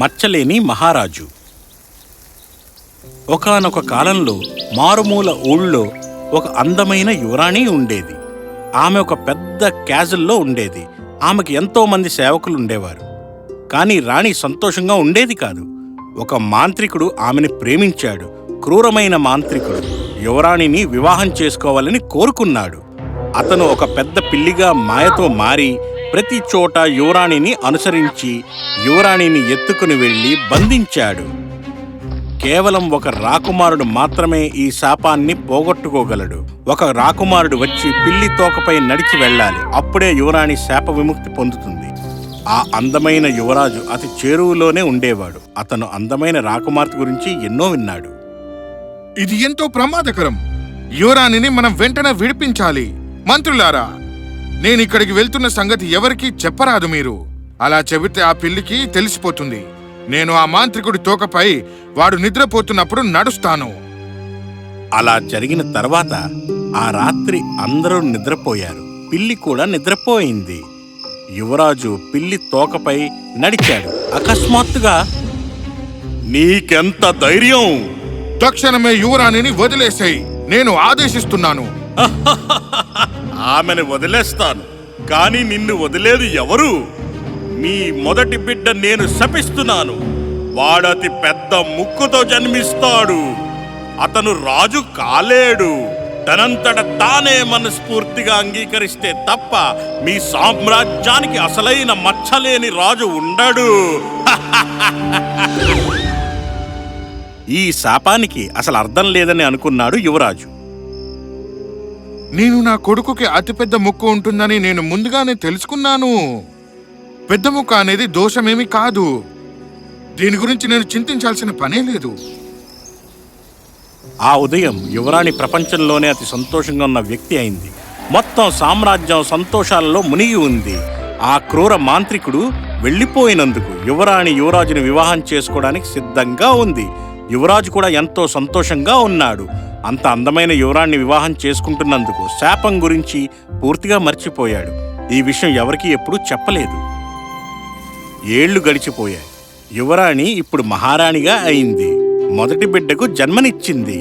మచ్చలేని మహారాజు. ఒకానొక కాలంలో మారుమూల ఊళ్ళో ఒక అందమైన యువరాణి ఉండేది. ఆమె ఒక పెద్ద క్యాజల్లో ఉండేది. ఆమెకు ఎంతో మంది సేవకులు ఉండేవారు. కానీ రాణి సంతోషంగా ఉండేది కాదు. ఒక మాంత్రికుడు ఆమెను ప్రేమించాడు. క్రూరమైన మాంత్రికుడు యువరాణిని వివాహం చేసుకోవాలని కోరుకున్నాడు. అతను ఒక పెద్ద పిల్లిగా మాయతో మారి ప్రతి చోట యువరాణిని అనుసరించి యువరాణిని ఎత్తుకుని వెళ్ళి బంధించాడు. కేవలం ఒక రాకుమారుడు మాత్రమే ఈ శాపాన్ని పోగొట్టుకోగలడు. ఒక రాకుమారుడు వచ్చి పిల్లి తోకపై నడిచి వెళ్ళాలి. అప్పుడే యువరాణి శాప విముక్తి పొందుతుంది. ఆ అందమైన యువరాజు అతి చేరువలోనే ఉండేవాడు. అతను అందమైన రాకుమార్తె గురించి ఎన్నో విన్నాడు. ఇది ఎంతో ప్రమాదకరం. యువరాణిని మనం వెంటనే విడిపించాలి. మంత్రులారా, నేనిక్కడికి వెళ్తున్న సంగతి ఎవరికీ చెప్పరాదు. మీరు అలా చెబితే ఆ పిల్లికి తెలిసిపోతుంది. నేను ఆ మాంత్రికుడి తోకపై వాడు నిద్రపోతున్నప్పుడు నడుస్తాను. అలా జరిగిన తర్వాత ఆ రాత్రి అందరూ నిద్రపోయారు. పిల్లి కూడా నిద్రపోయింది. యువరాజు పిల్లి తోకపై నడిచాడు. అకస్మాత్తుగా, నీకెంత ధైర్యం! తక్షణమే యువరాణిని వదిలేసేయ్, నేను ఆదేశిస్తున్నాను. ఆమెను వదిలేస్తాను, కానీ నిన్ను వదిలేది ఎవరు? మీ మొదటి బిడ్డ నేను శపిస్తున్నాను. వాడతి పెద్ద ముక్కుతో జన్మిస్తాడు. అతను రాజు కాలేడు. తనంతట తానే మనస్ఫూర్తిగా అంగీకరిస్తే తప్ప మీ సామ్రాజ్యానికి అసలైన మచ్చలేని రాజు ఉండడు. ఈ శాపానికి అసలు అర్థం లేదని అనుకున్నాడు యువరాజు. నేను నా కొడుకుకి అతిపెద్ద ముక్కు ఉంటుందని నేను ముందుగానే తెలుసుకున్నాను. పెద్ద ముక్క అనేది దోషమేమీ కాదు. దీని గురించి నేను చింతించాల్సిన పనే లేదు. ఆ ఉదయం యువరాణి ప్రపంచంలోనే అతి సంతోషంగా ఉన్న వ్యక్తి అయింది. మొత్తం సామ్రాజ్యం సంతోషాలలో మునిగి ఉంది. ఆ క్రూర మాంత్రికుడు వెళ్ళిపోయినందుకు యువరాణి యువరాజుని వివాహం చేసుకోవడానికి సిద్ధంగా ఉంది. యువరాజు కూడా ఎంతో సంతోషంగా ఉన్నాడు. అంత అందమైన యువరాణ్ణి వివాహం చేసుకుంటున్నందుకు శాపం గురించి పూర్తిగా మర్చిపోయాడు. ఈ విషయం ఎవరికీ ఎప్పుడూ చెప్పలేదు. ఏళ్లు గడిచిపోయాయి. యువరాణి ఇప్పుడు మహారాణిగా అయింది. మొదటి బిడ్డకు జన్మనిచ్చింది.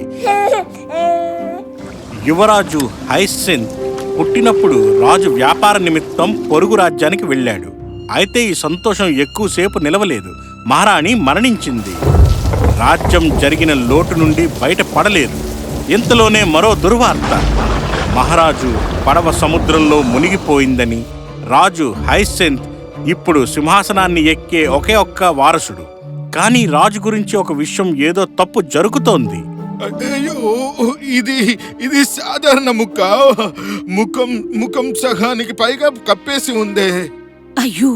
యువరాజు హైసింత్ పుట్టినప్పుడు రాజు వ్యాపార నిమిత్తం పొరుగు రాజ్యానికి వెళ్ళాడు. అయితే ఈ సంతోషం ఎక్కువసేపు నిలవలేదు. మహారాణి మరణించింది. రాజ్యం జరిగిన లోటు నుండి బయటపడలేదు. ఇంతలోనే మరో దుర్వార్త. మహారాజు పడవ సముద్రంలో మునిగిపోయిందని. రాజు హైసింత్ ఇప్పుడు సింహాసనాన్ని ఎక్కే ఒకే ఒక్క వారసుడు. కానీ రాజు గురించి ఒక విషయం ఏదో తప్పు జరుగుతోంది. అయ్యో, ఇది సాధారణ ముక్క. ముఖం సగానికి పైగా కప్పేసి ఉందే. అయ్యో,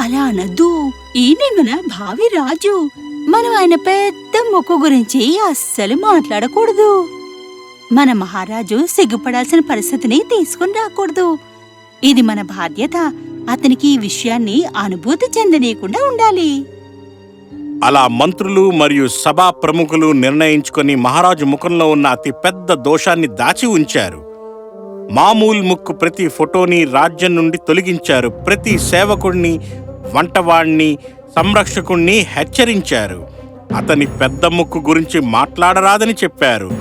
అలా అనద్దు. ఈయన మన భావి రాజు. మనం ఆయన పెద్ద ముక్కు గురించి అస్సలు మాట్లాడకూడదు. మన మహారాజు సిగ్గుపడాల్సిన పరిస్థితిని తీసుకుని రాకూడదు. ఇది మన బాధ్యత. అతనికి ఈ విషయాన్ని అనుభూతి చెందనీయకుండా ఉండాలి. అలా మంత్రులు మరియు సభా ప్రముఖులు నిర్ణయించుకొని మహారాజు ముఖంలో ఉన్న అతి పెద్ద దోషాన్ని దాచి ఉంచారు. మామూలు ముక్కు ప్రతి ఫోటోని రాజ్యం నుండి తొలగించారు. ప్రతి సేవకుణ్ణి, వంటవాణ్ణి, సంరక్షకుణ్ణి హెచ్చరించారు. అతని పెద్ద ముక్కు గురించి మాట్లాడరాదని చెప్పారు.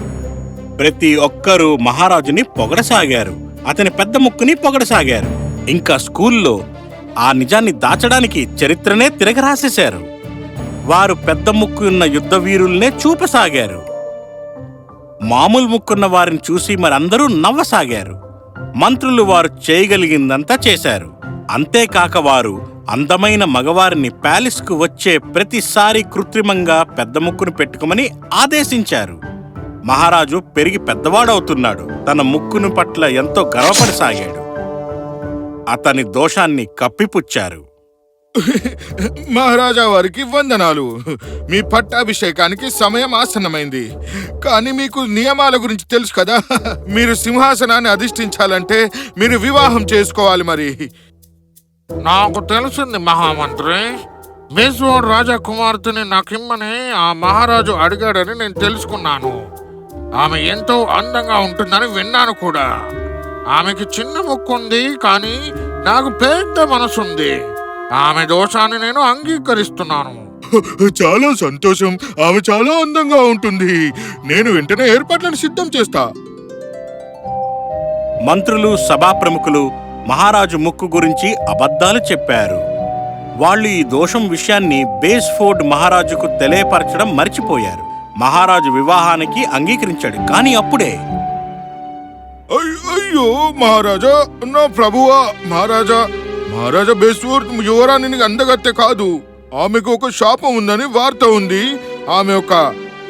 ప్రతి ఒక్కరూ మహారాజుని పొగడసాగారు. అతని పెద్ద ముక్కుని పొగడసాగారు. ఇంకా స్కూల్లో ఆ నిజాన్ని దాచడానికి చరిత్రనే తిరగరాసేశారు. వారు పెద్ద ముక్కు ఉన్న యుద్ధ వీరుల్నే చూపసాగారు. మామూలు ముక్కున్న వారిని చూసి మరందరూ నవ్వసాగారు. మంత్రులు వారు చేయగలిగిందంతా చేశారు. అంతేకాక వారు అందమైన మగవారిని ప్యాలెస్కు వచ్చే ప్రతిసారి కృత్రిమంగా పెద్ద ముక్కును పెట్టుకోమని ఆదేశించారు. మహారాజు పెరిగి పెద్దవాడవుతున్నాడు. తన ముక్కును పట్ల ఎంతో గర్వపడసాగాడు. అతని దోషాన్ని కప్పిపుచ్చారు. మహారాజా వారికి వందనాలు. మీ పట్టాభిషేకానికి సమయం ఆసన్నమైంది. కానీ మీకు నియమాల గురించి తెలుసు కదా. మీరు సింహాసనాన్ని అధిష్ఠించాలంటే మీరు వివాహం చేసుకోవాలి. మరి నాకు తెలిసింది మహామంత్రి. బేస్వాడ్ రాజా కుమార్తెని నాకిమ్మని ఆ మహారాజు అడిగాడని నేను తెలుసుకున్నాను. ఆమె ఎంతో అందంగా ఉంటుందని విన్నాను కూడా. ఆమెకి చిన్న ముక్కు ఉంది, కానీ నాకు పెద్ద మనసుంది. ఆమె దోషాన్ని నేను అంగీకరిస్తున్నాను. చాలా సంతోషం. ఆమె చాలా అందంగా ఉంటుంది. నేను వెంటనే ఏర్పాట్లను సిద్ధం చేస్తా. మంత్రులు, సభా ప్రముఖులు మహారాజు ముక్కు గురించి అబద్ధాలు చెప్పారు. వాళ్ళు ఈ దోషం విషయాన్ని బేస్ఫోర్డ్ మహారాజుకు తెలియపరచడం మర్చిపోయారు. మహారాజు వివాహానికి అంగీకరించాడు. కానీ అప్పుడే అయ్యో మహారాజా, నా ప్రభువా, మహారాజా బేస్వర్త్ యువరాణిని అందగత్తె కాదు. ఆమెకు ఒక శాపం ఉందని వార్త ఉంది. ఆమె ఒక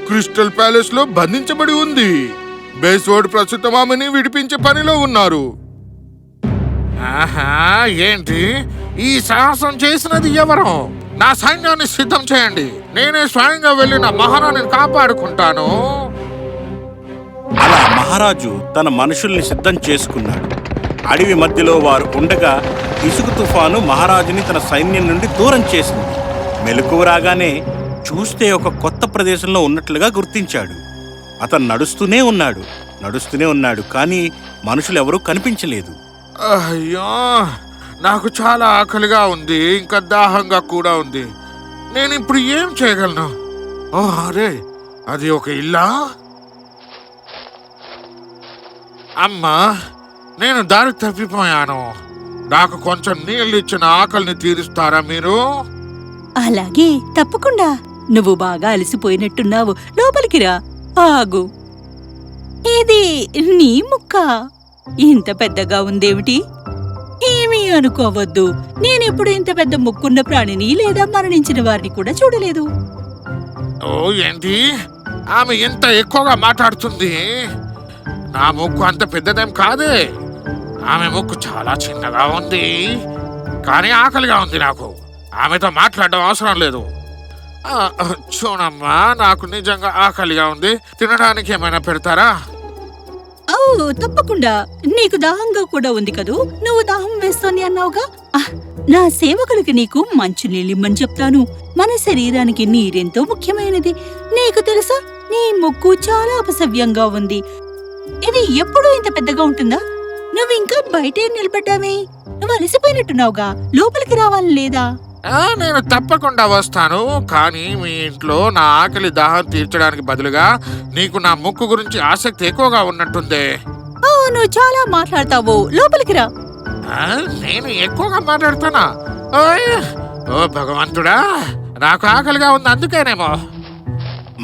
క్రిస్టల్ ప్యాలెస్ లో బంధించబడి ఉంది. బేస్వర్డ్ ప్రస్తుతం ఆమెని విడిపించే పనిలో ఉన్నారు. ఆహా, ఏంటి ఈ సాహసం చేసినది ఎవరు? నా సైన్యాన్ని సిద్ధం చేయండి. నేనే స్వయంగా వెళ్ళి నా మహారాణిని కాపాడుకుంటాను. అలా మహారాజు తన మనుషుల్ని సిద్ధం చేసుకున్నాడు. అడవి మధ్యలో వారు ఉండగా ఇసుక తుఫాను మహారాజుని తన సైన్యం నుండి దూరం చేసింది. మెలకువ రాగానే చూస్తే ఒక కొత్త ప్రదేశంలో ఉన్నట్లుగా గుర్తించాడు. అతను నడుస్తూనే ఉన్నాడు కానీ మనుషులెవరూ కనిపించలేదు. అయ్యో, నాకు చాలా ఆకలిగా ఉంది, ఇంకా దాహంగా కూడా ఉంది. నేను ఇప్పుడు ఏం చేయగలను? ఓ అరే, అది ఒక ఇల్లా? అమ్మా, నేను దారి తప్పిపోయాను. నాకు కొంచెం నీళ్ళు ఇచ్చిన ఆకలిని తీరుస్తారా మీరు? అలాగే, తప్పకుండా. నువ్వు బాగా అలసిపోయినట్టున్నావు. లోపలికి రా. ఆగు. ఇది నీ ముక్క. ఇంత పెద్దగా ఉందేమిటి? ఏమీ అనుకోవద్దు. నేనెప్పుడు ఇంత పెద్ద ముక్కున్న ప్రాణిని లేదా మరణించిన వారిని కూడా చూడలేదు. ఓ ఏంటి, ఆమె ఎంత ఎక్కువగా మాట్లాడుతుంది? నా ముక్కు అంత పెద్దదేం కాదే. ఆమె ముక్కు చాలా చిన్నగా ఉంది, కానీ ఆకలిగా ఉంది. నాకు ఆమెతో మాట్లాడడం అవసరం లేదు. చూడమ్మా, నాకు నిజంగా ఆకలిగా ఉంది. తినడానికి ఏమైనా పెడతారా? ఓ, తప్పకుండా. నీకు దాహంగా కూడా ఉంది కదూ. నువ్వు దాహం వేస్తోంది అన్నావుగా. నా సేవకులకి నీకు మంచు నీళ్ళిమ్మని చెప్తాను. మన శరీరానికి నీరెంతో ముఖ్యమైనది. నీకు తెలుసా, నీ ముక్కు చాలా అపసవ్యంగా ఉంది. ఇది ఎప్పుడూ ఇంత పెద్దగా ఉంటుందా? నువ్వు ఇంకా బయటే నిలబడ్డావే. నువ్వు అలసిపోయినట్టున్నావుగా. లోపలికి రావాలని లేదా? నేను తప్పకుండా వస్తాను. కానీ మీ ఇంట్లో నా ఆకలి దాహం తీర్చడానికి బదులుగా నీకు నా ముక్కు గురించి ఆసక్తి ఎక్కువగా ఉన్నట్టుందే. ఓ, నువ్వు చాలా మాట్లాడతావు. లోపలికి రా. నేను ఎక్కువగా మాట్లాడుతానా? ఓ భగవంతుడా, నాకు ఆకలిగా ఉంది, అందుకేనేమో.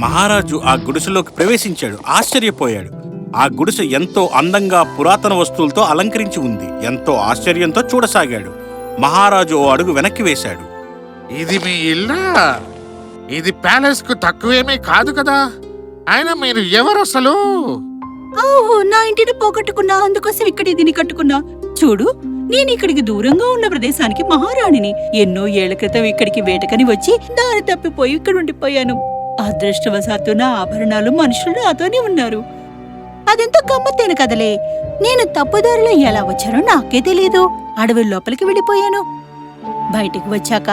మహారాజు ఆ గుడిసెలోకి ప్రవేశించాడు. ఆశ్చర్యపోయాడు. ఆ గుడిసె ఎంతో అందంగా పురాతన వస్తువులతో అలంకరించి ఉంది. ఎంతో ఆశ్చర్యంతో చూడసాగాడు. మహారాజు ఓ అడుగు వెనక్కి వేశాడు. ఇది మీ ఇల్లా? ఇది ప్యాలెస్ కు తక్కువేమీ కాదు కదా. అయినా మీరు ఎవరు అసలు? ఓహో, నా ఇంటిని పోగొట్టుకున్నా, అందుకోసం ఇక్కడ దీన్ని కట్టుకున్నా. చూడు, నేను ఇక్కడికి దూరంగా ఉన్న ప్రదేశానికి మహారాణిని. ఎన్నో ఏళ్ల క్రితం ఇక్కడికి వేటకని వచ్చి దారి తప్పిపోయి ఇక్కడ ఉండిపోయాను. అదృష్టవశాత్తు నా ఆభరణాలు, మనుషులు నాతోనే ఉన్నారు. అదెంతో గమ్మత్తైన కదలే. నేను తప్పుదారిలో ఎలా వచ్చానో నాకే తెలీదు. అడవి లోపలికి వెళ్ళిపోయాను. బయటికి వచ్చాక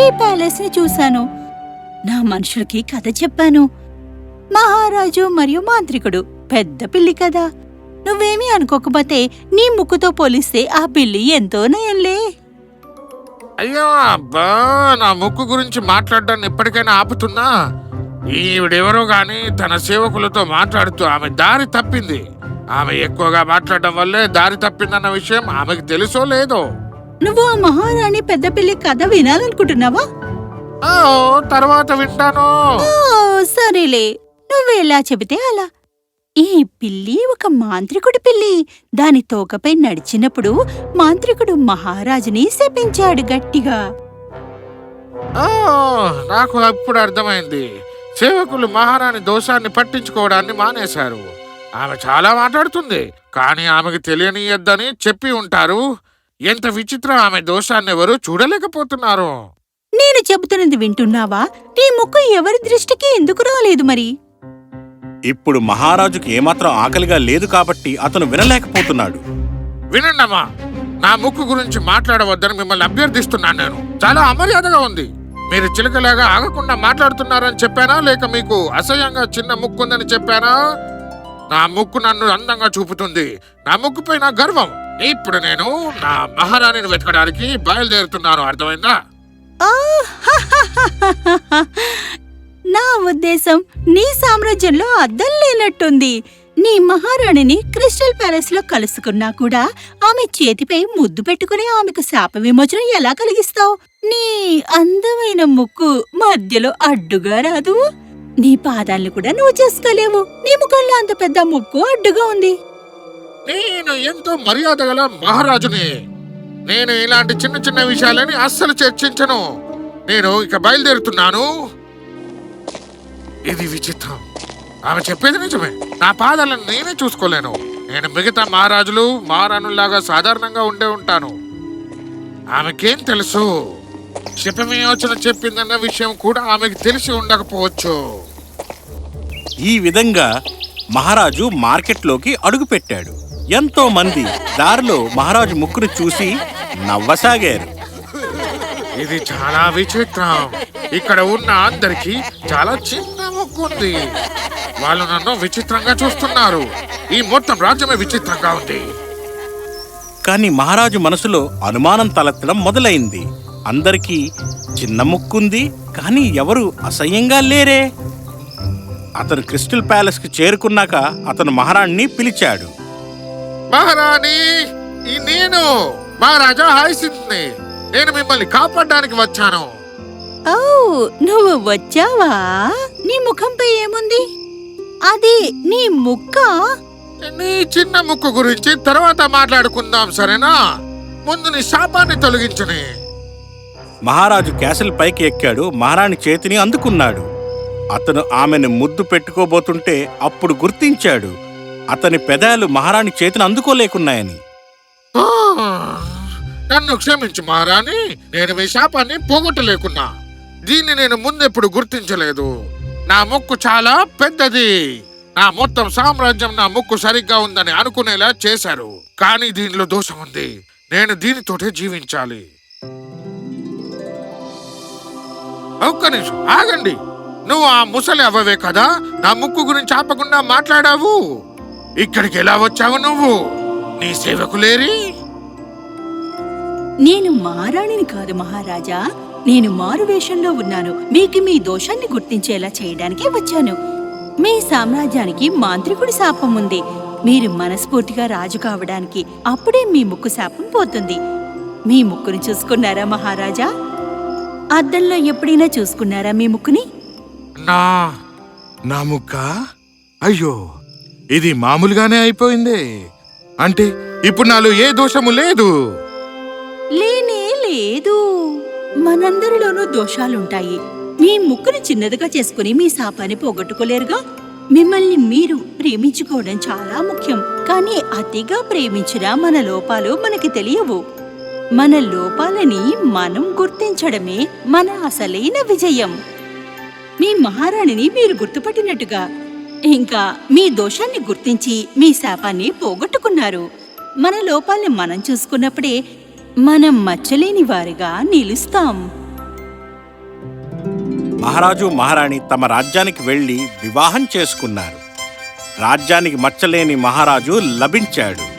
ఈ ప్యాలెస్ ని చూశాను. నా మనుషులకి కథ చెప్పాను. మహారాజు మరియు మాంత్రికుడు పెద్ద పిల్లి కదా. నువ్వేమీ అనుకోకపోతే నీ ముక్కుతో పోలిస్తే ఆ పిల్లి ఎంతో నయంలే. అయ్యో అబ్బా, నా ముక్కు గురించి మాట్లాడడాన్ని ఎప్పటికైనా ఆపుతున్నా. ఈవిడెవరో గాని తన సేవకులతో మాట్లాడుతూ ఆమె దారి తప్పింది. ఆమె ఎక్కువగా మాట్లాడడం వల్లే దారి తప్పిందన్న విషయం ఆమెకు తెలుసో లేదో. నువ్వు ఆ మహారాణి పెద్ద పిల్లి కథ వినాలనుకుంటున్నావా? తర్వాత వింటాను. సరేలే, నువ్వు ఎలా చెబితే అలా. ఈ పిల్లి ఒక మాంత్రికుడి పిల్లి. దాని తోకపై నడిచినప్పుడు మాంత్రికుడు మహారాజుని శపించాడు గట్టిగా. నాకు అప్పుడు అర్థమైంది. సేవకులు మహారాణి దోషాన్ని పట్టించుకోవడాన్ని మానేశారు. ఆమె చాలా మాట్లాడుతుంది, కానీ ఆమెకు తెలియనియద్దని చెప్పి ఉంటారు. ఎంత విచిత్రం, ఆమె దోషాన్ని ఎవరు చూడలేకపోతున్నారు. నేను చెబుతున్నది వింటున్నావా? నీ ముక్కు ఎవరి దృష్టికి ఎందుకు రాలేదు మరి? ఇప్పుడు మహారాజుకి ఏమాత్రం ఆకలిగా లేదు కాబట్టి అతను వినలేకపోతున్నాడు. వినండమ్మా, నా ముక్కు గురించి మాట్లాడవద్దని మిమ్మల్ని అభ్యర్థిస్తున్నాను. నేను చాలా అమర్యాదగా ఉంది. మీరు చిలకలాగా ఆగకుండా మాట్లాడుతున్నారని చెప్పానా, లేక మీకు అసహ్యంగా చిన్న ముక్కు ఉందని చెప్పానా? నా ముక్కు నన్ను అందంగా చూపుతుంది. నా ముక్కుపై నా గర్వం. ఇప్పుడు నేను నా మహారాణిని వెతకడానికి బయలుదేరుతున్నాను. అర్థమైందా? ఆ! నా ఉద్దేశం నీ సామ్రాజ్యంలో అద్దం లేనట్టుంది. నీ మహారాణిని క్రిస్టల్ ప్యాలెస్ లో కలుసుకున్నా కూడా ఆమె చేతిపై ముద్దు పెట్టుకుని ఆమెకు శాప విమోచనం ఎలా కలిగిస్తావు? నీ అందమైన ముక్కు మధ్యలో అడ్డుగా రాదు. నీ పాదాలను కూడా నువ్వు చేసుకోలేవు. నీ ముఖంలో అంత పెద్ద ముక్కు అడ్డుగా ఉంది. నేను ఎంతో మర్యాద గల మహారాజుని. నేను ఇలాంటి చిన్న చిన్న విషయాలని అస్సలు చర్చించను. నేను ఇక బయలుదేరుతున్నాను. ఇది విచిత్రం. ఆమె చెప్పేది నిజమే. నా పాదాలను నేనే చూసుకోలేను. నేను మిగతా మహారాజులు మహారాణుల్లాగా సాధారణంగా ఉండే ఉంటాను. ఆమెకేం తెలుసు? శిపవిమోచన చెప్పిందన్న విషయం కూడా ఆమెకు తెలిసి ఉండకపోవచ్చు. ఈ విధంగా మహారాజు మార్కెట్లోకి అడుగుపెట్టాడు. ఎంతో మంది దారిలో మహారాజు ముక్కును చూసి నవ్వసాగారు. ఇది చాలా విచిత్రం. ఇక్కడ ఉన్న అందరికీ చాలా చిన్న ముక్కు ఉంది. వాళ్ళు నన్ను విచిత్రంగా చూస్తున్నారు. ఈ మొత్తం రాజ్యమే విచిత్రంగా ఉంది. కానీ మహారాజు మనసులో అనుమానం తలెత్తడం మొదలైంది. అందరికీ చిన్న ముక్కుంది, కానీ ఎవరు అసహ్యంగా లేరే. అతను క్రిస్టల్ ప్యాలెస్ కి చేరుకున్నాక అతను మహారాణిని పిలిచాడు. మహారాణి, నేను మహారాజా హైసింత్ని. నేను మిమ్మల్ని కాపాడడానికి వచ్చాను. ఓ, నువ్వు వచ్చావా? నీ ముఖంపై ఏముంది? అది నీ ముక్క? నీ చిన్న ముక్కు గురించి తర్వాత మాట్లాడుకుందాం, సరేనా? ముందు నీ శాపాన్ని తొలగించని. మహారాజు క్యాసిల్ పైకి ఎక్కాడు. మహారాణి చేతిని అందుకున్నాడు. అతను ఆమెను ముద్దు పెట్టుకోబోతుంటే అప్పుడు గుర్తించాడు అతని పెదాలు మహారాణి చేతిని అందుకోలేకున్నాయని. నన్ను క్షమించు మహారాణి. నేను మీ శాపాన్ని పోగొట్టలేకున్నా. దీన్ని నేను ముందెప్పుడు గుర్తించలేదు. నా ముక్కు చాలా పెద్దది. నా మొత్తం సామ్రాజ్యం నా ముక్కు సరిగ్గా ఉందని అనుకునేలా చేశారు. కానీ దీనిలో దోషం ఉంది. నేను దీనితోటే జీవించాలి. ఒక్క నిమిషం ఆగండి. నువ్వు ఆ ముసలి అవ్వవే కదా నా ముక్కు గురించి ఆపకుండా మాట్లాడావు. ఇక్కడికి ఎలా వచ్చావు నువ్వు? నీ సేవకులేరి? నేను మహారాణిని కాదు మహారాజా. నేను మారువేషంలో ఉన్నాను. మీకు మీ దోషాన్ని గుర్తించేలా చేయడానికి వచ్చాను. మీ సామ్రాజ్యానికి మాంత్రికుడి శాపం ఉంది. మీరు మనస్ఫూర్తిగా రాజు కావడానికి అప్పుడే మీ ముక్కు శాపం పోతుంది. మీ ముక్కుని చూసుకున్నారా మహారాజా? అద్దంలో ఎప్పుడైనా చూసుకున్నారా మీ ముక్కుని? నా ముక్క? అయ్యో, ఇది మామూలుగానే అయిపోయిందే. అంటే ఇప్పుడు నాలో ఏ దోషము లేదు. లేనే లేదు. మనందరిలోనూ దోషాలుంటాయి. మీ ముక్కుని చిన్నదిగా చేసుకుని మీ శాపాన్ని పోగొట్టుకోలేరుగా. మిమ్మల్ని మీరు ప్రేమించుకోవడం చాలా ముఖ్యం. కానీ అతిగా ప్రేమించినా మన లోపాలు మనకి తెలియవు. మన లోపాలని మనం గుర్తించడమే మన అసలైన విజయం. మీ మహారాణిని మీరు గుర్తుపట్టినట్టుగా ఇంకా మీ దోషాన్ని గుర్తించి మీ శాపాన్ని పోగొట్టుకున్నారు. మన లోపాల్ని మనం చూసుకున్నప్పుడే మనం మచ్చలేని వారిగా నిలుస్తాం. మహారాజు మహారాణి తమ రాజ్యానికి వెళ్లి వివాహం చేసుకున్నారు. రాజ్యానికి మచ్చలేని మహారాజు లభించాడు.